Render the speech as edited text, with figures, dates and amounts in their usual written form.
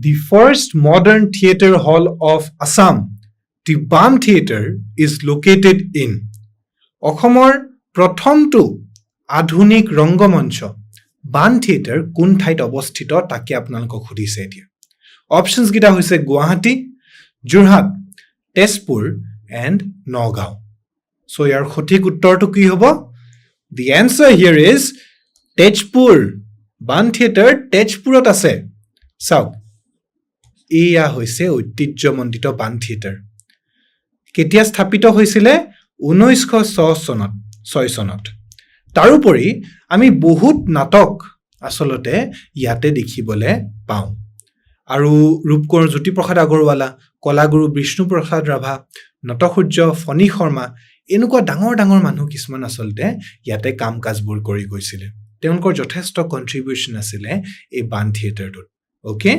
The first modern theatre hall of Assam, the Ban Theatre, is located in অসমৰ প্ৰথমটো আধুনিক ৰংগমঞ্চ বান theatre কোন ঠাইত অৱস্থিত তাকে আপোনালোকক সুধিছে এতিয়া অপচনছ গিটা হৈছে গুৱাহাটী যোৰহাট তেজপুৰ এণ্ড নগাঁও সো ইয়াৰ সঠিক উত্তৰটো কি হ'ব The answer here is Tezpur বান থিয়েটাৰ তেজপুৰত আছে চাওক এয়া হৈছে ঐতিহ্যমণ্ডিত বান থিয়েটাৰ কেতিয়া স্থাপিত হৈছিলে 1906 চনত তাৰোপৰি আমি বহুত নাটক আসলতে ইয়াতে দেখিবলৈ পাওঁ আৰু ৰূপকোঁৱৰ জ্যোতিপ্ৰসাদ আগৰৱালা কলাগুৰু বিষ্ণুপ্ৰসাদ ৰাভা নটসূৰ্য ফণী শৰ্মা এনেকুৱা ডাঙৰ ডাঙৰ মানুহ কিছুমান আসলতে ইয়াতে কাম কাজবোৰ কৰি গৈছিলে তেওঁলোকৰ যথেষ্ট কন্ট্ৰিবিউশন আছিলে এই বান থিয়েটাৰটোত ওকে